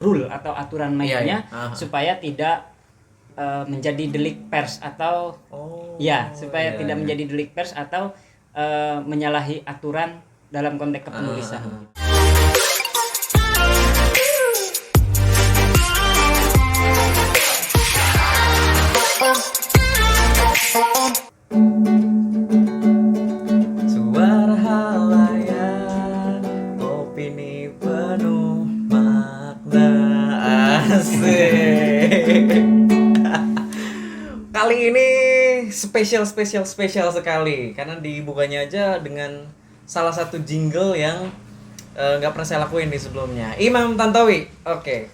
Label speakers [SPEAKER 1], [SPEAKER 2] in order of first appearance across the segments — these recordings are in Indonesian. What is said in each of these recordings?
[SPEAKER 1] rule atau aturan mainnya supaya tidak menjadi delik pers atau supaya tidak menjadi delik pers atau menyalahi aturan dalam konteks kepenulisan.
[SPEAKER 2] Suara halayak, opini penuh makna, asik. Kali ini spesial sekali karena dibukanya aja dengan salah satu jingle yang nggak pernah saya lakuin di sebelumnya. Imam Tantowi, oke.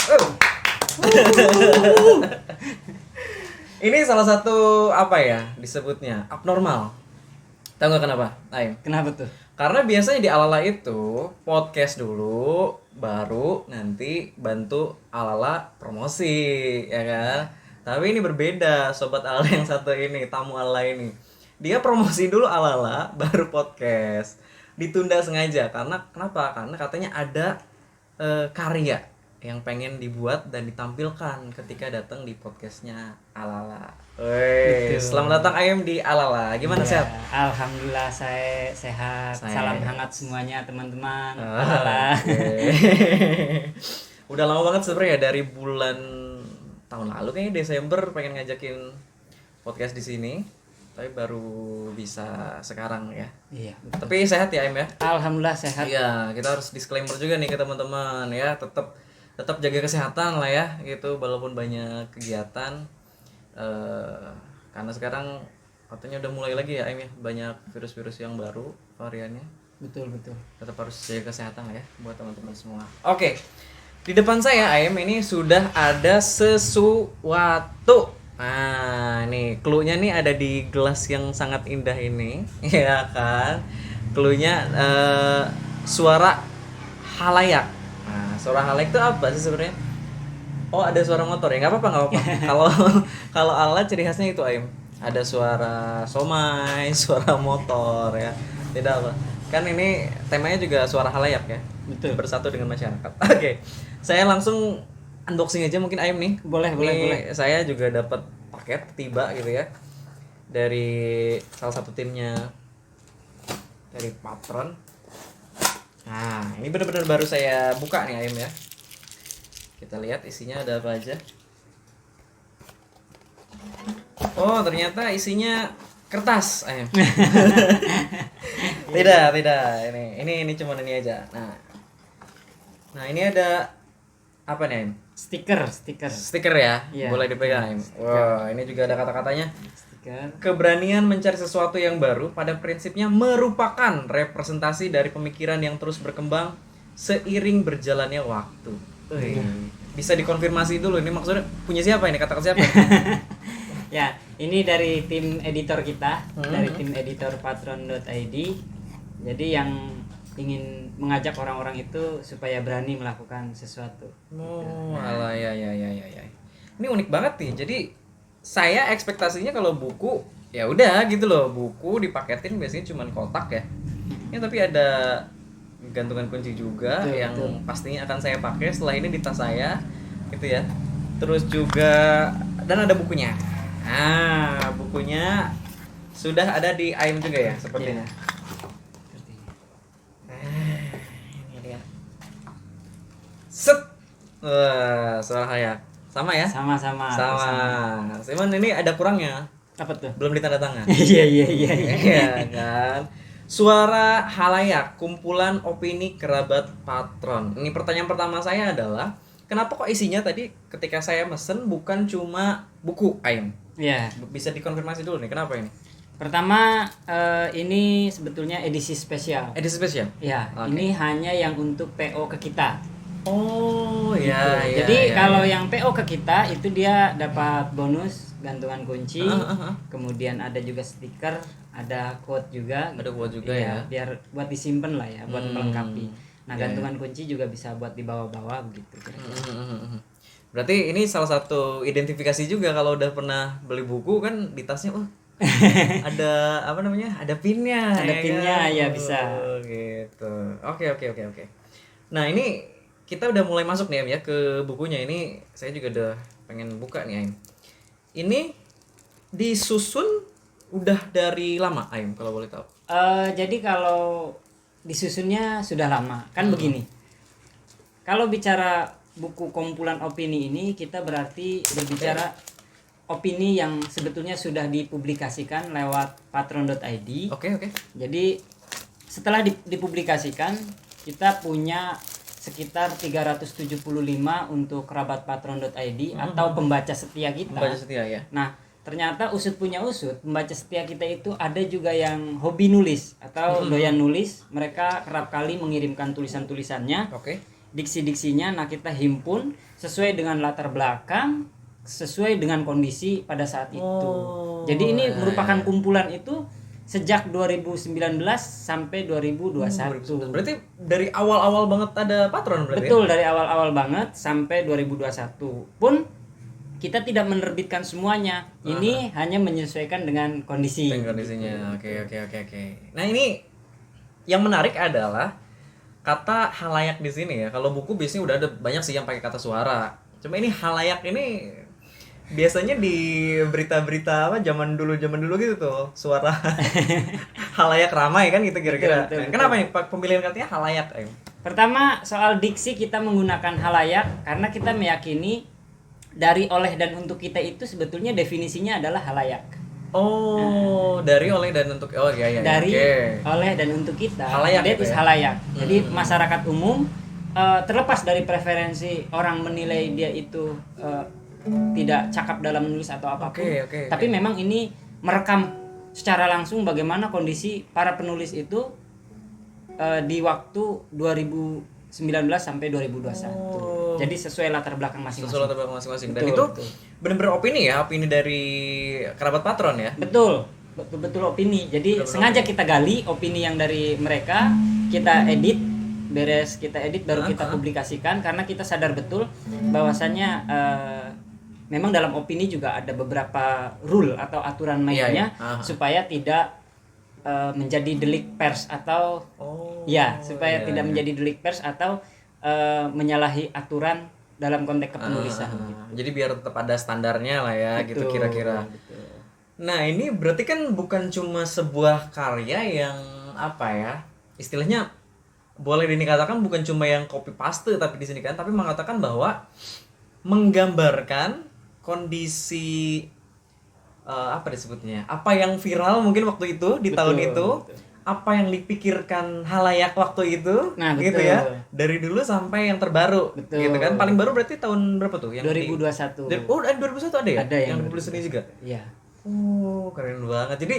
[SPEAKER 2] Ini salah satu apa ya disebutnya abnormal. Tahu nggak kenapa? Ayo.
[SPEAKER 1] Kenapa tuh?
[SPEAKER 2] Karena biasanya di Alala itu podcast dulu, baru nanti bantu Alala promosi, ya kan? Tapi ini berbeda, sobat Alala yang satu ini, tamu Alala ini. Dia promosi dulu Alala, baru podcast. Ditunda sengaja karena kenapa? Karena katanya ada karya yang pengen dibuat dan ditampilkan ketika datang di podcastnya Alala. Selamat datang Ayam di Alala. Gimana sehat?
[SPEAKER 1] Alhamdulillah saya sehat. Salam hangat semuanya teman-teman. Alala.
[SPEAKER 2] Udah lama banget sebenarnya dari bulan tahun lalu kayaknya Desember pengen ngajakin podcast di sini. Tapi baru bisa sekarang ya.
[SPEAKER 1] Iya. Betul.
[SPEAKER 2] Tapi sehat ya Ayam ya?
[SPEAKER 1] Alhamdulillah sehat.
[SPEAKER 2] Iya, kita harus disclaimer juga nih ke teman-teman ya, tetap jaga kesehatan lah ya gitu walaupun banyak kegiatan karena sekarang katanya udah mulai lagi ya Aim ya, banyak virus-virus yang baru variannya.
[SPEAKER 1] Betul.
[SPEAKER 2] Tetap harus jaga kesehatan lah ya buat teman-teman semua. Oke. Di depan saya Aim ini sudah ada sesuatu. Nah, nih clue-nya nih ada di gelas yang sangat indah ini, ya kan? Clue-nya suara halayak. Nah, suara halayak itu apa sih sebenarnya? Oh, ada suara motor ya, nggak apa-apa. Kalau Alala ciri khasnya itu Aim. Ada suara somai, suara motor ya. Tidak apa. Kan ini temanya juga suara halayak ya.
[SPEAKER 1] Betul.
[SPEAKER 2] Bersatu dengan masyarakat. Oke. Saya langsung unboxing aja mungkin Aim nih.
[SPEAKER 1] Boleh.
[SPEAKER 2] Saya juga dapat paket tiba gitu ya. Dari salah satu timnya dari Patron. Nah, ini benar-benar baru saya buka nih Aim ya. Kita lihat isinya ada apa aja. Oh, ternyata isinya kertas, Aim. Tidak. Ini cuma ini aja. Nah, ini ada apa nih, Aim?
[SPEAKER 1] Stiker
[SPEAKER 2] ya?
[SPEAKER 1] Iya.
[SPEAKER 2] Boleh dipegang, Aim. Wah, ini juga ada kata-katanya.
[SPEAKER 1] Stiker.
[SPEAKER 2] Keberanian mencari sesuatu yang baru pada prinsipnya merupakan representasi dari pemikiran yang terus berkembang seiring berjalannya waktu. Bisa dikonfirmasi dulu ini maksudnya punya siapa ini, kata siapa?
[SPEAKER 1] Ya, ini dari tim editor kita, dari tim editor patron.id. Jadi yang ingin mengajak orang-orang itu supaya berani melakukan sesuatu.
[SPEAKER 2] Alah ya. Ini unik banget nih. Jadi saya ekspektasinya kalau buku ya udah gitu loh, buku dipaketin biasanya cuma kotak ya. Ini tapi ada gantungan kunci juga yang pastinya akan saya pakai setelah ini di tas saya gitu ya. Terus juga dan ada bukunya. Bukunya sudah ada di Aim juga ya sepertinya. Ini dia. Set. Suara hayak. Sama ya?
[SPEAKER 1] Sama.
[SPEAKER 2] Cuman ini ada kurangnya.
[SPEAKER 1] Apa tuh?
[SPEAKER 2] Belum ditanda tangan.
[SPEAKER 1] Iya.
[SPEAKER 2] Iya kan. Suara halayak, kumpulan opini kerabat patron. Ini pertanyaan pertama saya adalah, kenapa kok isinya tadi ketika saya mesen bukan cuma buku Aim?
[SPEAKER 1] Iya.
[SPEAKER 2] Bisa dikonfirmasi dulu nih, kenapa ini?
[SPEAKER 1] Pertama, ini sebetulnya edisi spesial.
[SPEAKER 2] Edisi spesial?
[SPEAKER 1] Ya,
[SPEAKER 2] Oke.
[SPEAKER 1] ini hanya yang untuk PO ke kita.
[SPEAKER 2] Oh, ya.
[SPEAKER 1] Jadi kalau yang PO ke kita itu dia dapat bonus gantungan kunci, kemudian ada juga stiker, ada quote juga.
[SPEAKER 2] Ada quote juga ya.
[SPEAKER 1] Biar buat disimpan lah ya, buat melengkapi. Nah, gantungan kunci juga bisa buat dibawa-bawa begitu kira-kira.
[SPEAKER 2] Berarti ini salah satu identifikasi juga kalau udah pernah beli buku kan di tasnya ada apa namanya? Ada pinnya.
[SPEAKER 1] Ada pinnya
[SPEAKER 2] kan?
[SPEAKER 1] ya bisa.
[SPEAKER 2] Gitu. Oke. Nah, ini kita udah mulai masuk nih Aim ya ke bukunya. Ini saya juga udah pengen buka nih Aim. Ini disusun udah dari lama Aim kalau boleh tahu.
[SPEAKER 1] Jadi kalau disusunnya sudah lama kan begini. Kalau bicara buku kumpulan opini ini, kita berarti berbicara opini yang sebetulnya sudah dipublikasikan lewat patron.id.
[SPEAKER 2] Oke.
[SPEAKER 1] Jadi setelah dipublikasikan, kita punya sekitar 375 untuk kerabat patron.id atau pembaca setia kita.
[SPEAKER 2] Pembaca setia ya.
[SPEAKER 1] Nah, ternyata usut punya usut, pembaca setia kita itu ada juga yang hobi nulis atau doyan nulis. Mereka kerap kali mengirimkan tulisan-tulisannya.
[SPEAKER 2] Oke.
[SPEAKER 1] Diksi-diksinya, nah kita himpun sesuai dengan latar belakang, sesuai dengan kondisi pada saat itu. Jadi ini merupakan kumpulan itu sejak 2019 sampai 2021.
[SPEAKER 2] Berarti dari awal-awal banget ada patron berarti.
[SPEAKER 1] Betul, dari awal-awal banget sampai 2021 pun kita tidak menerbitkan semuanya. Ini hanya menyesuaikan dengan kondisi.
[SPEAKER 2] Dengan kondisinya. Oke. Nah, ini yang menarik adalah kata halayak di sini ya. Kalau buku biasanya udah ada banyak sih yang pakai kata suara. Cuma ini halayak ini biasanya di berita-berita apa zaman dulu gitu tuh, suara halayak ramai kan gitu kira-kira.
[SPEAKER 1] Betul.
[SPEAKER 2] Kenapa nih pemilihan katanya halayak?
[SPEAKER 1] Pertama, soal diksi kita menggunakan halayak karena kita meyakini dari, oleh, dan untuk kita itu sebetulnya definisinya adalah halayak.
[SPEAKER 2] Dari, oleh, dan untuk
[SPEAKER 1] Dari, oleh, dan untuk kita.
[SPEAKER 2] Halayak
[SPEAKER 1] That
[SPEAKER 2] gitu
[SPEAKER 1] is
[SPEAKER 2] ya?
[SPEAKER 1] halayak. Jadi masyarakat umum terlepas dari preferensi orang menilai dia itu tidak cakap dalam menulis atau apapun. Tapi memang ini merekam secara langsung bagaimana kondisi para penulis itu di waktu 2019 sampai 2021. Jadi sesuai latar belakang masing-masing.
[SPEAKER 2] Dan itu benar-benar opini ya, opini dari kerabat patron ya.
[SPEAKER 1] Betul opini. Jadi sengaja kita gali opini yang dari mereka, kita edit, beres kita edit baru kita publikasikan karena kita sadar betul bahwasannya memang dalam opini juga ada beberapa rule atau aturan mainnya supaya tidak menjadi delik pers atau tidak menjadi delik pers atau menyalahi aturan dalam konteks kepenulisan.
[SPEAKER 2] Jadi biar tetap ada standarnya lah ya.
[SPEAKER 1] Betul,
[SPEAKER 2] gitu kira-kira.
[SPEAKER 1] betul.
[SPEAKER 2] Nah, ini berarti kan bukan cuma sebuah karya yang apa ya? Istilahnya boleh dikatakan bukan cuma yang copy paste tapi di sini kan, tapi mengatakan bahwa menggambarkan kondisi apa disebutnya? Apa yang viral mungkin waktu itu di tahun itu, apa yang dipikirkan halayak waktu itu, gitu ya. Dari dulu sampai yang terbaru, gitu kan. Paling baru berarti tahun berapa tuh? Yang
[SPEAKER 1] 2021.
[SPEAKER 2] 2021 ada ya?
[SPEAKER 1] Ada yang
[SPEAKER 2] ditulis ini juga.
[SPEAKER 1] Iya.
[SPEAKER 2] Keren banget. Jadi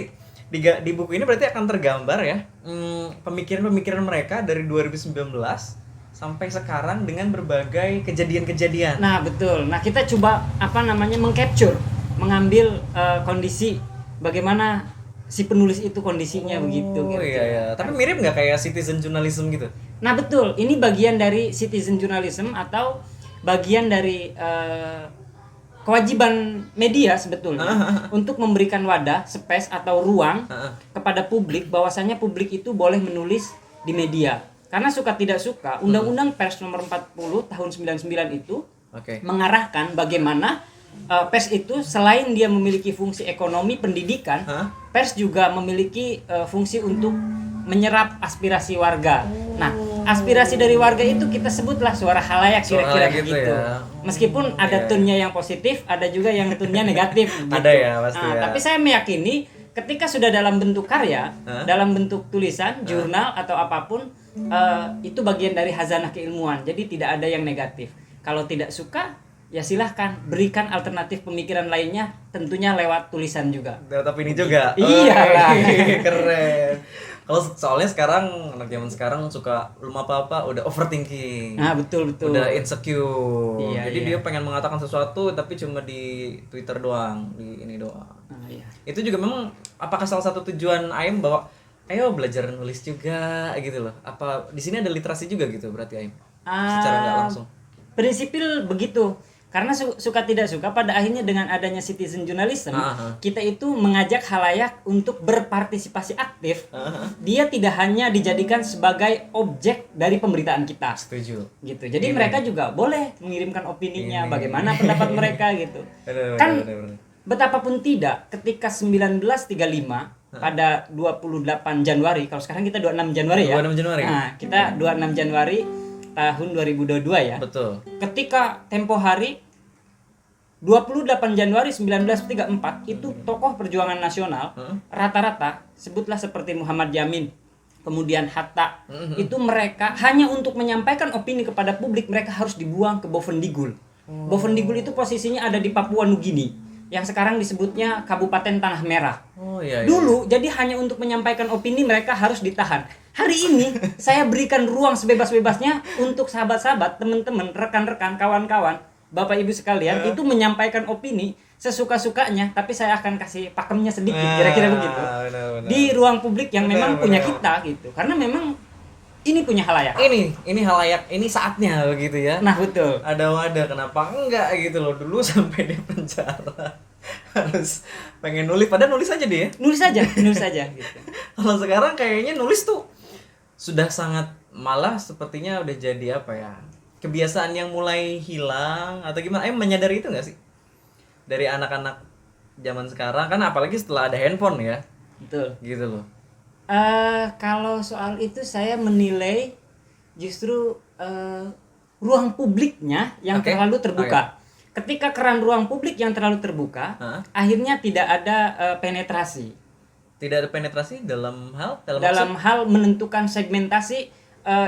[SPEAKER 2] di buku ini berarti akan tergambar ya pemikiran-pemikiran mereka dari 2019 sampai sekarang dengan berbagai kejadian-kejadian.
[SPEAKER 1] Nah, betul. Nah, kita coba mengcapture, mengambil kondisi bagaimana si penulis itu kondisinya begitu.
[SPEAKER 2] Iya. Tapi mirip nggak kayak citizen journalism gitu?
[SPEAKER 1] Nah, betul. Ini bagian dari citizen journalism atau bagian dari kewajiban media sebetulnya untuk memberikan wadah, space atau ruang kepada publik bahwasanya publik itu boleh menulis di media. Karena suka tidak suka, Undang-Undang Pers nomor 40 tahun 99 itu mengarahkan bagaimana pers itu selain dia memiliki fungsi ekonomi pendidikan, pers juga memiliki fungsi untuk menyerap aspirasi warga. Nah, aspirasi dari warga itu kita sebutlah suara halayak kira-kira gitu. Ya. Meskipun ada tone-nya yang positif, ada juga yang tone-nya negatif gitu.
[SPEAKER 2] Ada ya pasti ya.
[SPEAKER 1] Tapi saya meyakini ketika sudah dalam bentuk karya, dalam bentuk tulisan, jurnal atau apapun, itu bagian dari hazanah keilmuan. Jadi tidak ada yang negatif. Kalau tidak suka, ya silahkan berikan alternatif pemikiran lainnya, tentunya lewat tulisan juga.
[SPEAKER 2] Lewat opini juga.
[SPEAKER 1] Iya.
[SPEAKER 2] Keren. Kalau soalnya sekarang anak zaman sekarang suka belum apa-apa udah overthinking.
[SPEAKER 1] Nah, betul.
[SPEAKER 2] Udah insecure.
[SPEAKER 1] Iya,
[SPEAKER 2] Jadi dia pengen mengatakan sesuatu tapi cuma di Twitter doang, di ini doang.
[SPEAKER 1] Iya.
[SPEAKER 2] Itu juga memang apakah salah satu tujuan Aim bahwa ayo belajar nulis juga gitu loh. Apa di sini ada literasi juga gitu berarti Aim? Secara nggak langsung.
[SPEAKER 1] Prinsipil begitu. Karena suka tidak suka pada akhirnya dengan adanya citizen journalism, kita itu mengajak khalayak untuk berpartisipasi aktif. Dia tidak hanya dijadikan sebagai objek dari pemberitaan kita.
[SPEAKER 2] Setuju.
[SPEAKER 1] Gitu. Jadi mereka juga boleh mengirimkan opininya, bagaimana pendapat mereka gitu. Kan betapapun tidak, ketika 1935 pada 28 Januari, kalau sekarang kita 26 Januari ya.
[SPEAKER 2] 26 Januari.
[SPEAKER 1] Nah, kita 26 Januari tahun 2022 ya.
[SPEAKER 2] Betul.
[SPEAKER 1] Ketika tempo hari 28 Januari 1934 itu tokoh perjuangan nasional rata-rata sebutlah seperti Muhammad Yamin, kemudian Hatta, itu mereka hanya untuk menyampaikan opini kepada publik mereka harus dibuang ke Bovendigul. Bovendigul itu posisinya ada di Papua Nugini yang sekarang disebutnya Kabupaten Tanah Merah. Dulu jadi hanya untuk menyampaikan opini mereka harus ditahan. Hari ini saya berikan ruang sebebas-bebasnya untuk sahabat-sahabat, teman-teman, rekan-rekan, kawan-kawan, Bapak Ibu sekalian itu menyampaikan opini sesuka-sukanya, tapi saya akan kasih pakemnya sedikit, kira-kira begitu. Benar. Di ruang publik yang memang punya kita gitu. Karena memang ini punya halayak.
[SPEAKER 2] Ini halayak, ini saatnya begitu ya.
[SPEAKER 1] Nah, betul.
[SPEAKER 2] Ada wadah, kenapa enggak gitu loh. Dulu sampai di penjara harus pengen nulis, padahal nulis aja dia.
[SPEAKER 1] Nulis aja gitu.
[SPEAKER 2] Kalau sekarang kayaknya nulis tuh sudah sangat, malah sepertinya udah jadi apa ya, kebiasaan yang mulai hilang atau gimana. Menyadari itu nggak sih dari anak-anak zaman sekarang, kan apalagi setelah ada handphone ya.
[SPEAKER 1] Betul.
[SPEAKER 2] Gitu loh.
[SPEAKER 1] Kalau soal itu saya menilai justru ruang publiknya yang terlalu terbuka. Ketika keran ruang publik yang terlalu terbuka, akhirnya tidak ada penetrasi.
[SPEAKER 2] Tidak ada penetrasi dalam
[SPEAKER 1] hal menentukan segmentasi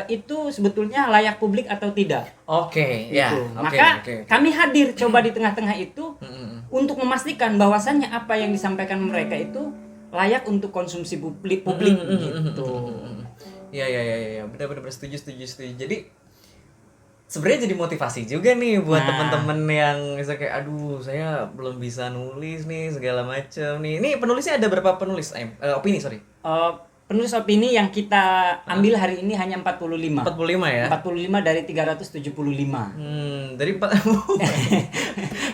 [SPEAKER 1] itu sebetulnya layak publik atau tidak.
[SPEAKER 2] Oke,
[SPEAKER 1] ya. Maka kami hadir coba di tengah-tengah itu untuk memastikan bahwasannya apa yang disampaikan mereka itu layak untuk konsumsi publik gitu.
[SPEAKER 2] Ya, benar-benar setuju. Jadi sebenarnya jadi motivasi juga nih buat teman-teman yang bisa kayak, aduh saya belum bisa nulis nih segala macam nih. Ini penulisnya ada berapa penulis? Opini, sorry.
[SPEAKER 1] Penulis opini yang kita ambil hari ini hanya 45.
[SPEAKER 2] 45 ya?
[SPEAKER 1] 45 dari 375.
[SPEAKER 2] Dari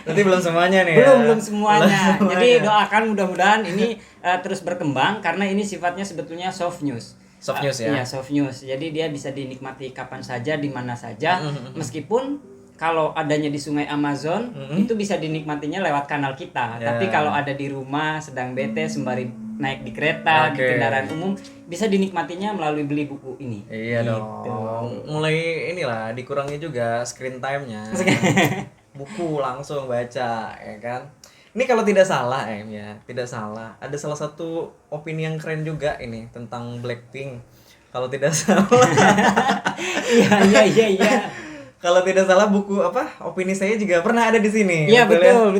[SPEAKER 2] berarti belum semuanya nih.
[SPEAKER 1] Belum semuanya. Jadi doakan mudah-mudahan ini terus berkembang karena ini sifatnya sebetulnya soft news.
[SPEAKER 2] Soft news ya?
[SPEAKER 1] Iya, soft news. Jadi dia bisa dinikmati kapan saja, di mana saja. Meskipun kalau adanya di Sungai Amazon, itu bisa dinikmatinya lewat kanal kita. Tapi kalau ada di rumah, sedang bete, sembari naik di kereta, di kendaraan umum, bisa dinikmatinya melalui beli buku ini.
[SPEAKER 2] Iya dong. Mulai inilah, dikurangi juga screen time-nya. Buku langsung baca, ya kan? Ini kalau tidak salah, tidak salah. Ada salah satu opini yang keren juga ini tentang Blackpink. Kalau tidak salah.
[SPEAKER 1] Iya.
[SPEAKER 2] Kalau tidak salah buku opini saya juga pernah ada di sini.
[SPEAKER 1] Iya, betul.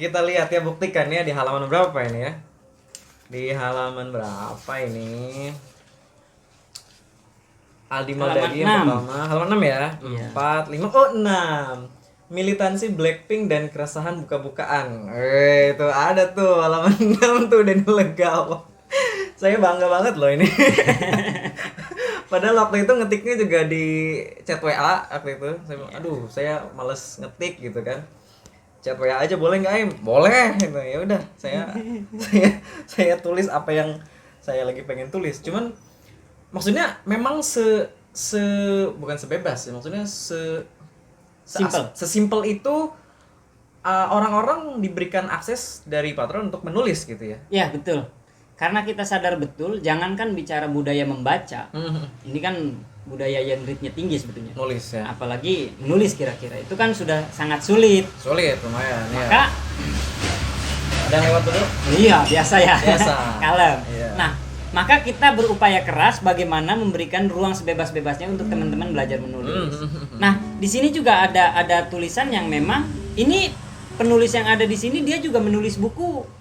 [SPEAKER 2] Kita lihat ya, buktikan ya di halaman berapa ini ya? Di halaman berapa ini? Aldi Maldadi yang pertama, halaman 6 ya? 4, 5, 6. Militansi Blackpink dan keresahan buka-bukaan. Itu ada tuh halaman 6 tuh, dan legal. Saya bangga banget loh ini. Padahal waktu itu ngetiknya juga di chat WA waktu itu. Saya bilang, aduh, saya males ngetik gitu kan. Chat WA aja boleh nggak, Boleh gitu. Ya udah, saya tulis apa yang saya lagi pengen tulis. Cuman maksudnya memang bukan sebebas ya, maksudnya sesimpel itu orang-orang diberikan akses dari patron untuk menulis gitu ya.
[SPEAKER 1] Ya, betul. Karena kita sadar betul, jangankan bicara budaya membaca, ini kan budaya yang ritnya tinggi sebetulnya.
[SPEAKER 2] Nulis ya.
[SPEAKER 1] Apalagi menulis kira-kira, itu kan sudah sangat sulit.
[SPEAKER 2] Sulit, lumayan.
[SPEAKER 1] Maka
[SPEAKER 2] ada yang lewat dulu?
[SPEAKER 1] Iya, biasa ya. Kalem.
[SPEAKER 2] Iya.
[SPEAKER 1] Nah, maka kita berupaya keras bagaimana memberikan ruang sebebas-bebasnya untuk teman-teman belajar menulis. Nah, di sini juga ada tulisan yang memang ini penulis yang ada di sini dia juga menulis buku.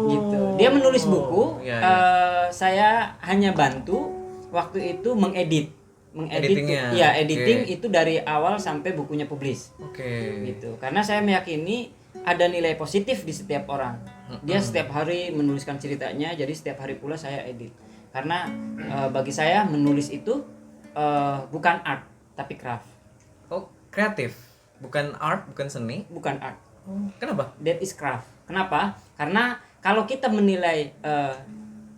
[SPEAKER 1] Gitu. Dia menulis buku. Saya hanya bantu waktu itu mengedit. Editing itu dari awal sampai bukunya publish. Gitu. Karena saya meyakini ada nilai positif di setiap orang. Dia setiap hari menuliskan ceritanya, jadi setiap hari pula saya edit. Karena bagi saya menulis itu bukan art, tapi craft.
[SPEAKER 2] Kreatif. Bukan art, bukan seni.
[SPEAKER 1] Bukan art.
[SPEAKER 2] Kenapa?
[SPEAKER 1] That is craft. Kenapa? Karena kalau kita menilai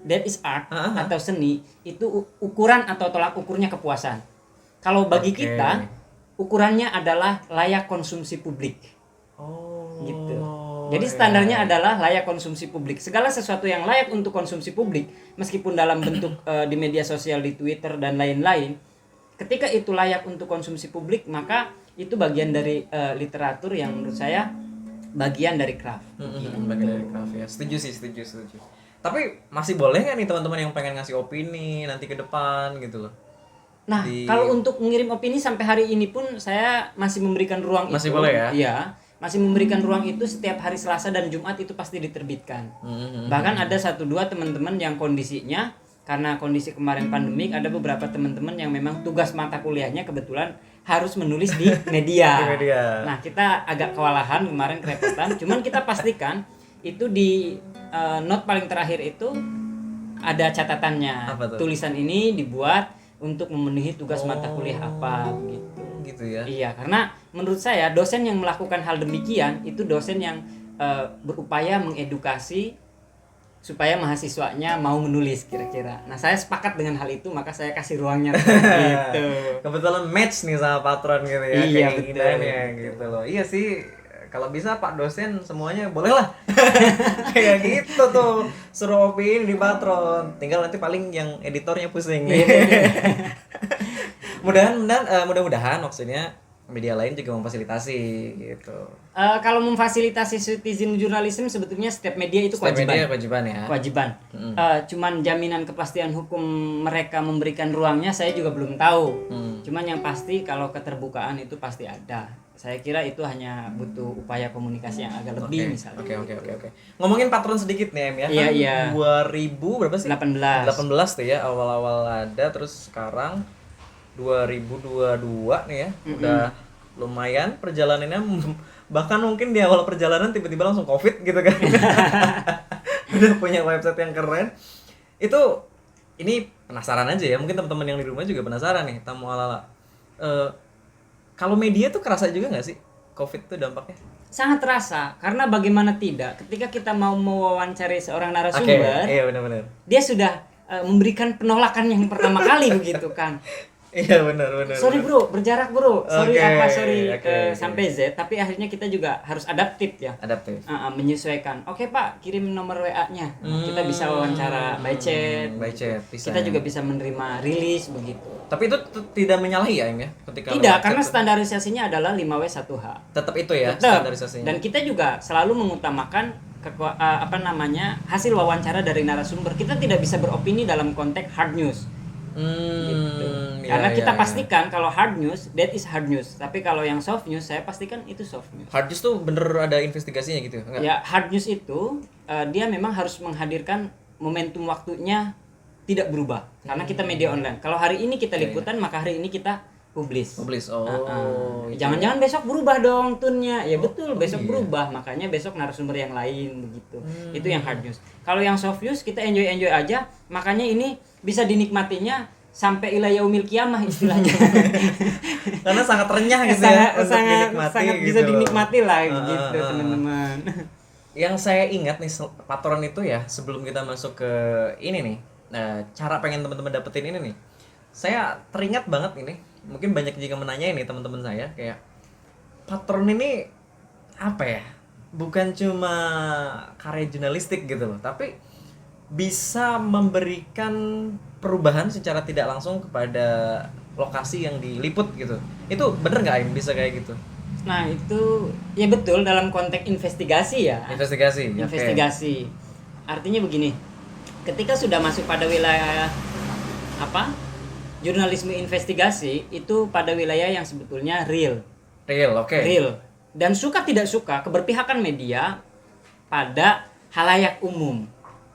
[SPEAKER 1] that is art atau seni, itu ukuran atau tolak ukurnya kepuasan. Kalau bagi kita, ukurannya adalah layak konsumsi publik. Gitu. Jadi standarnya adalah layak konsumsi publik. Segala sesuatu yang layak untuk konsumsi publik, meskipun dalam bentuk di media sosial, di Twitter dan lain-lain, ketika itu layak untuk konsumsi publik, maka itu bagian dari literatur yang menurut saya bagian dari craft.
[SPEAKER 2] Bagian dari craft ya. Setuju. Tapi masih boleh nggak nih teman-teman yang pengen ngasih opini nanti ke depan gitu loh?
[SPEAKER 1] Nah, kalau untuk mengirim opini sampai hari ini pun saya masih memberikan ruang
[SPEAKER 2] masih
[SPEAKER 1] itu.
[SPEAKER 2] Boleh ya?
[SPEAKER 1] Iya, masih memberikan ruang itu setiap hari Selasa dan Jumat itu pasti diterbitkan. Bahkan ada 1-2 teman-teman yang kondisinya karena kondisi kemarin pandemik, ada beberapa teman-teman yang memang tugas mata kuliahnya kebetulan harus menulis di media. Nah, kita agak kewalahan kemarin, kerepotan. Cuman kita pastikan itu di note paling terakhir itu ada catatannya. Tulisan ini dibuat untuk memenuhi tugas mata kuliah apa gitu.
[SPEAKER 2] Gitu ya.
[SPEAKER 1] Iya, karena menurut saya dosen yang melakukan hal demikian itu dosen yang berupaya mengedukasi supaya mahasiswanya mau menulis kira-kira. Nah, saya sepakat dengan hal itu, maka saya kasih ruangnya gitu.
[SPEAKER 2] Kebetulan match nih sama patron gitu ya.
[SPEAKER 1] Iya,
[SPEAKER 2] keinginannya gitu loh. Iya sih, kalau bisa Pak dosen semuanya boleh lah. Kayak gitu tuh, suruh opini di patron. Tinggal nanti paling yang editornya pusing. Mudah-mudahan maksudnya media lain juga memfasilitasi gitu.
[SPEAKER 1] Kalau memfasilitasi citizen journalism sebetulnya setiap media itu kewajiban. Kewajiban. Cuman jaminan kepastian hukum mereka memberikan ruangnya saya juga belum tahu. Cuman yang pasti kalau keterbukaan itu pasti ada. Saya kira itu hanya butuh upaya komunikasi yang agak lebih misalnya.
[SPEAKER 2] Oke. Ngomongin patron sedikit nih Em ya.
[SPEAKER 1] Iya.
[SPEAKER 2] 2000 berapa sih?
[SPEAKER 1] 18
[SPEAKER 2] tuh ya awal-awal ada, terus sekarang 2022 nih ya. Udah lumayan perjalanannya, bahkan mungkin di awal perjalanan tiba-tiba langsung Covid gitu kan. Udah punya website yang keren. Ini penasaran aja ya, mungkin teman-teman yang di rumah juga penasaran nih, tamu ala-ala. Kalau media tuh kerasa juga nggak sih Covid tuh dampaknya?
[SPEAKER 1] Sangat terasa, karena bagaimana tidak, ketika kita mau mewawancari seorang narasumber,
[SPEAKER 2] iya benar-benar.
[SPEAKER 1] Dia sudah memberikan penolakan yang pertama kali begitu kan.
[SPEAKER 2] Iya benar.
[SPEAKER 1] Sorry bro, berjarak bro. Sorry sampai Z. Tapi akhirnya kita juga harus adaptif ya. Menyesuaikan. Oke Pak, kirim nomor WA-nya. Kita bisa wawancara by chat. Kita juga bisa menerima rilis begitu.
[SPEAKER 2] Tapi itu tidak menyalahi ya Em ya?
[SPEAKER 1] Tidak, karena standarisasinya adalah 5W1H.
[SPEAKER 2] Tetap itu ya standarisasinya.
[SPEAKER 1] Dan kita juga selalu mengutamakan hasil wawancara dari narasumber. Kita tidak bisa beropini dalam konteks hard news. Gitu. Karena kita pastikan kalau hard news, that is hard news. Tapi kalau yang soft news, saya pastikan itu soft news.
[SPEAKER 2] Hard news tuh bener ada investigasinya gitu? Enggak?
[SPEAKER 1] Ya, hard news itu dia memang harus menghadirkan momentum waktunya tidak berubah. Karena kita media online. Kalau hari ini kita liputan, maka hari ini kita publish. Jangan-jangan besok berubah dong tune-nya. Ya betul, besok berubah. Makanya besok narasumber yang lain begitu. Itu yang hard news. Kalau yang soft news kita enjoy aja. Makanya ini bisa dinikmatinya sampai ila yaumil qiyamah istilahnya.
[SPEAKER 2] Karena sangat renyah gitu ya.
[SPEAKER 1] Sangat bisa dinikmati lah gitu teman-teman.
[SPEAKER 2] Yang saya ingat nih patron itu ya, sebelum kita masuk ke ini nih. Nah, cara pengen teman-teman dapetin ini nih. Saya teringat banget ini. Mungkin banyak juga menanya ini teman-teman saya kayak patron ini apa ya? Bukan cuma karya jurnalistik gitu loh, tapi bisa memberikan perubahan secara tidak langsung kepada lokasi yang diliput gitu. Itu bener nggak Aim bisa kayak gitu?
[SPEAKER 1] Nah itu ya betul dalam konteks investigasi ya. Investigasi. Okay. Artinya begini, ketika sudah masuk pada wilayah jurnalisme investigasi itu pada wilayah yang sebetulnya real. Real. Dan suka tidak suka keberpihakan media pada halayak umum.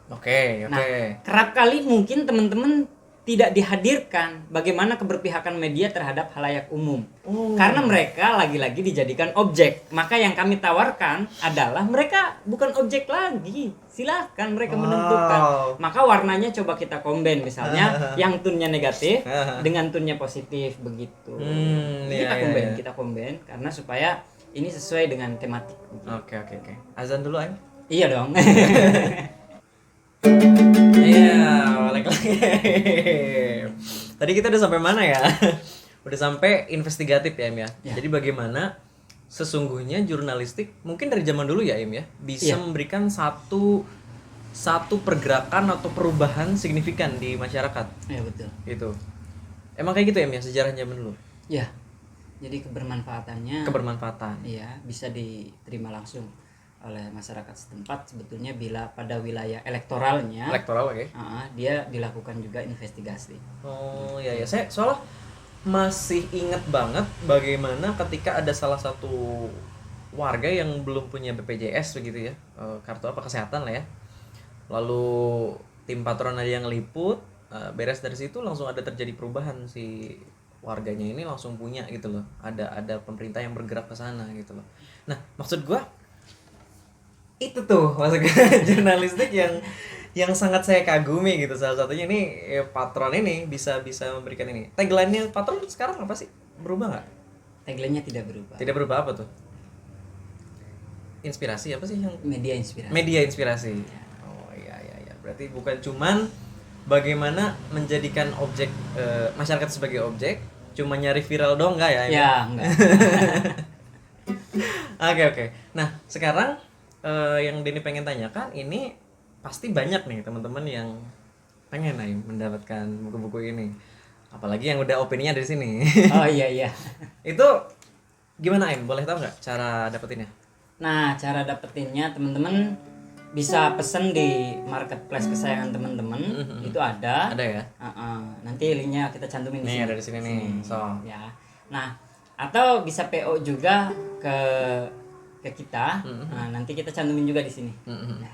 [SPEAKER 2] Oke.
[SPEAKER 1] Nah, kerap kali mungkin teman-teman tidak dihadirkan bagaimana keberpihakan media terhadap halayak umum. Karena mereka lagi-lagi dijadikan objek. Maka yang kami tawarkan adalah mereka bukan objek lagi. Silahkan mereka menentukan. Maka warnanya coba kita combine misalnya yang tone-nya negatif dengan tone-nya positif begitu. Kita combine karena supaya ini sesuai dengan tematik.
[SPEAKER 2] Oke. Azan dulu, Aim.
[SPEAKER 1] Iya dong.
[SPEAKER 2] Iya, balik lagi. Tadi kita udah sampai mana ya? Udah sampai investigatif ya, Im ya. Jadi bagaimana sesungguhnya jurnalistik mungkin dari zaman dulu ya, Im ya, bisa memberikan satu pergerakan atau perubahan signifikan di masyarakat.
[SPEAKER 1] Iya betul.
[SPEAKER 2] Gitu. Emang kayak gitu ya, Im ya, sejarah zaman dulu.
[SPEAKER 1] Iya. Jadi kebermanfaatannya. Iya, bisa diterima langsung oleh masyarakat setempat sebetulnya bila pada wilayah elektoral,
[SPEAKER 2] oke.
[SPEAKER 1] Dia dilakukan juga investigasi.
[SPEAKER 2] Oh iya, saya soalnya masih ingat banget bagaimana ketika ada salah satu warga yang belum punya BPJS begitu ya, kartu kesehatan lah ya, lalu tim patron ada yang liput, beres dari situ langsung ada terjadi perubahan, si warganya ini langsung punya gitu loh, ada pemerintah yang bergerak ke sana gitu loh. Nah maksud gua itu tuh masuk jurnalistik yang sangat saya kagumi gitu. Salah satunya ini patron ini bisa memberikan ini. Tagline-nya patron sekarang apa sih? Berubah nggak?
[SPEAKER 1] Tagline-nya tidak berubah.
[SPEAKER 2] Tidak berubah, apa tuh? Inspirasi apa sih yang?
[SPEAKER 1] Media inspirasi.
[SPEAKER 2] Media inspirasi. Ya. Oh iya. Berarti bukan cuman bagaimana menjadikan objek masyarakat sebagai objek, cuma nyari viral doang nggak ya?
[SPEAKER 1] Ya enggak.
[SPEAKER 2] Oke. Nah sekarang yang Denny pengen tanyakan ini pasti banyak nih teman-teman yang pengen nih mendapatkan buku-buku ini, apalagi yang udah opininya dari sini.
[SPEAKER 1] Oh iya.
[SPEAKER 2] Itu gimana, Aim? Boleh tahu nggak cara dapetinnya?
[SPEAKER 1] Nah, cara dapetinnya teman-teman bisa pesen di marketplace kesayangan teman-teman. Itu ada
[SPEAKER 2] ya.
[SPEAKER 1] Nanti linknya kita cantumin di sini.
[SPEAKER 2] Ada di sini nih. So
[SPEAKER 1] ya. Nah, atau bisa PO juga ke kita. Nah, nanti kita cantumin juga di sini.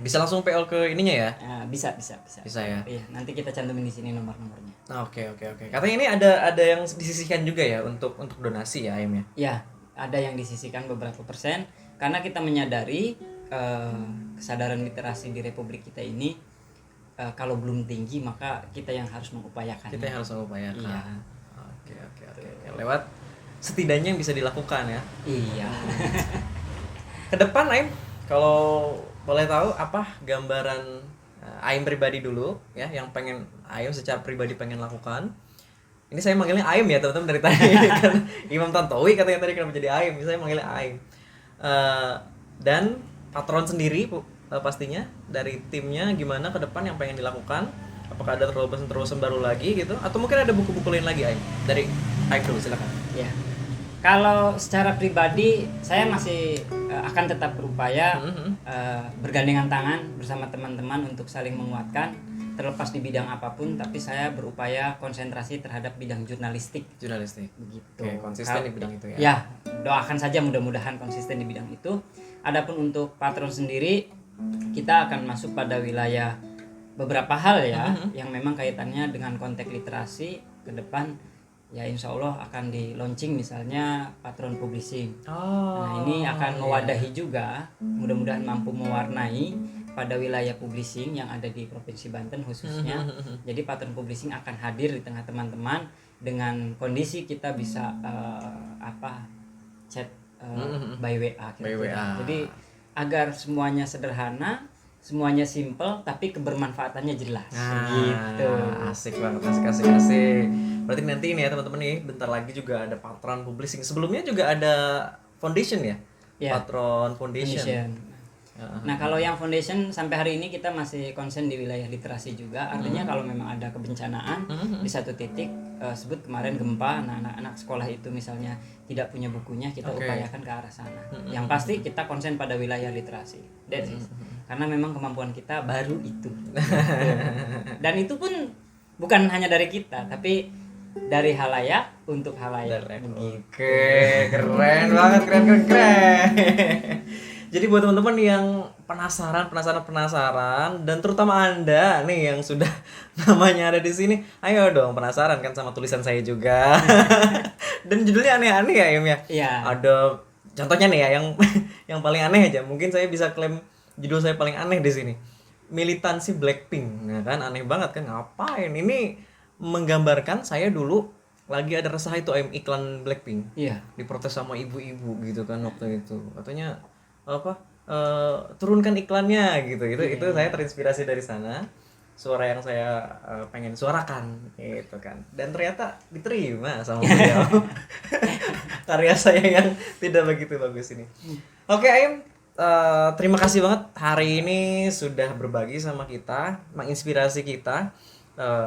[SPEAKER 2] Bisa langsung PO ke ininya ya?
[SPEAKER 1] Bisa
[SPEAKER 2] ya.
[SPEAKER 1] Iya, nanti kita cantumin di sini nomor-nomornya.
[SPEAKER 2] Oke. Katanya ini ada yang disisihkan juga ya untuk donasi ya, Aim ya?
[SPEAKER 1] Ya, ada yang disisihkan beberapa persen karena kita menyadari kesadaran literasi di Republik kita ini kalau belum tinggi maka kita yang harus mengupayakan.
[SPEAKER 2] Iya. Oke. Lewat setidaknya yang bisa dilakukan ya.
[SPEAKER 1] Iya.
[SPEAKER 2] Ke depan, Aim, kalau boleh tahu apa gambaran Aim pribadi dulu ya, yang pengen Aim secara pribadi pengen lakukan. Ini saya manggilnya Aim ya teman-teman dari tadi kan Imam Tantowi katanya tadi kenapa jadi Aim, saya manggilnya Aim. Dan patron sendiri pastinya dari timnya gimana ke depan yang pengen dilakukan, apakah ada terobosan baru lagi gitu, atau mungkin ada buku-buku lain lagi, Aim? Dari Aim dulu silakan.
[SPEAKER 1] Ya. Kalau secara pribadi saya masih akan tetap berupaya bergandengan tangan bersama teman-teman untuk saling menguatkan terlepas di bidang apapun, tapi saya berupaya konsentrasi terhadap bidang jurnalistik begitu.
[SPEAKER 2] Oke, konsisten di bidang itu ya.
[SPEAKER 1] Ya, doakan saja mudah-mudahan konsisten di bidang itu. Adapun untuk patron sendiri kita akan masuk pada wilayah beberapa hal ya yang memang kaitannya dengan konteks literasi ke depan. Ya insya Allah akan di launching misalnya patron publishing. Nah ini akan mewadahi juga, mudah-mudahan mampu mewarnai pada wilayah publishing yang ada di Provinsi Banten khususnya. Jadi patron publishing akan hadir di tengah teman-teman dengan kondisi kita bisa chat by WA. Jadi agar semuanya sederhana, semuanya simple tapi kebermanfaatannya jelas. Gitu.
[SPEAKER 2] Asik banget, asik. Berarti nanti ini ya teman-teman nih, bentar lagi juga ada patron publishing. Sebelumnya juga ada foundation ya? Patron foundation.
[SPEAKER 1] Nah kalau yang foundation sampai hari ini kita masih konsen di wilayah literasi juga. Artinya kalau memang ada kebencanaan di satu titik, sebut kemarin gempa, nah anak-anak sekolah itu misalnya tidak punya bukunya, kita upayakan ke arah sana. Yang pasti kita konsen pada wilayah literasi. That's it. Karena memang kemampuan kita baru itu. Dan itu pun bukan hanya dari kita, tapi dari halayak untuk halayak.
[SPEAKER 2] Oke, keren banget, keren. Jadi buat teman-teman yang penasaran dan terutama Anda nih yang sudah namanya ada di sini, ayo dong penasaran kan sama tulisan saya juga. Dan judulnya aneh-aneh ya, Im ya.
[SPEAKER 1] Iya.
[SPEAKER 2] Ada contohnya nih ya yang yang paling aneh aja. Mungkin saya bisa klaim judul saya paling aneh di sini. Militansi Blackpink. Nah kan aneh banget kan, ngapain? Ini menggambarkan saya dulu lagi ada resah itu iklan Blackpink.
[SPEAKER 1] Iya.
[SPEAKER 2] Diprotes sama ibu-ibu gitu kan waktu itu. Katanya apa? Turunkan iklannya gitu. Itu saya terinspirasi dari sana. Suara yang saya pengen suarakan gitu kan. Dan ternyata diterima sama beliau. Karya saya yang tidak begitu bagus ini. Oke, Aim. Terima kasih banget hari ini sudah berbagi sama kita, menginspirasi kita.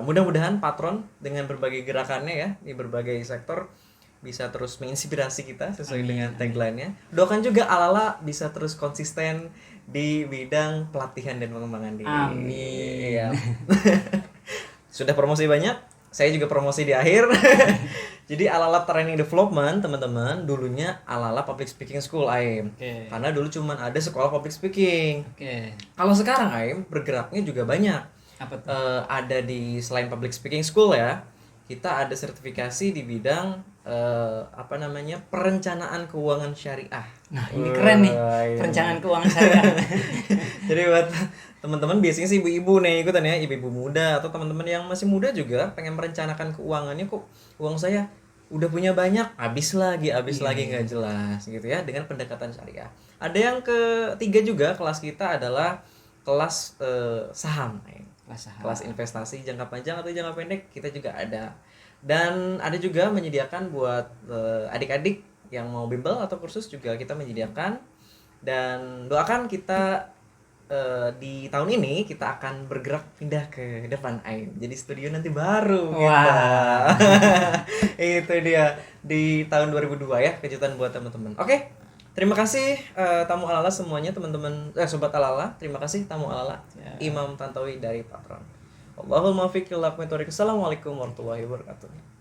[SPEAKER 2] Mudah-mudahan Patron dengan berbagai gerakannya ya di berbagai sektor bisa terus menginspirasi kita sesuai dengan tagline-nya. Doakan juga Alala bisa terus konsisten di bidang pelatihan dan pengembangan diri.
[SPEAKER 1] Amin.
[SPEAKER 2] Iya. Sudah promosi banyak, saya juga promosi di akhir. Jadi Alala Training Development teman-teman dulunya Alala Public Speaking School Aim. Karena dulu cuma ada sekolah public speaking. Kalau sekarang Aim bergeraknya juga banyak.
[SPEAKER 1] Apa tuh?
[SPEAKER 2] Ada di selain public speaking school ya, kita ada sertifikasi di bidang perencanaan keuangan syariah.
[SPEAKER 1] Nah ini keren nih, perencanaan keuangan syariah.
[SPEAKER 2] Jadi buat teman-teman biasanya sih ibu-ibu nih ikutan ya, ibu-ibu muda atau teman-teman yang masih muda juga pengen merencanakan keuangannya, kok uang saya udah punya banyak, habis lagi nggak jelas gitu ya, dengan pendekatan syariah. Ada yang ketiga juga kelas kita adalah kelas saham. Kelas investasi jangka panjang atau jangka pendek kita juga ada. Dan ada juga menyediakan buat adik-adik yang mau bimbel atau kursus juga kita menyediakan. Dan doakan kita di tahun ini kita akan bergerak pindah ke depan Aim. Jadi studio nanti baru kita. Itu dia di tahun 2002 ya, kejutan buat teman-teman. Oke. Terima kasih tamu Alala semuanya teman-teman, sobat Alala. Terima kasih tamu Alala, Imam Tantowi dari Patron. Allahumma fiqh. Assalamualaikum warahmatullahi wabarakatuh.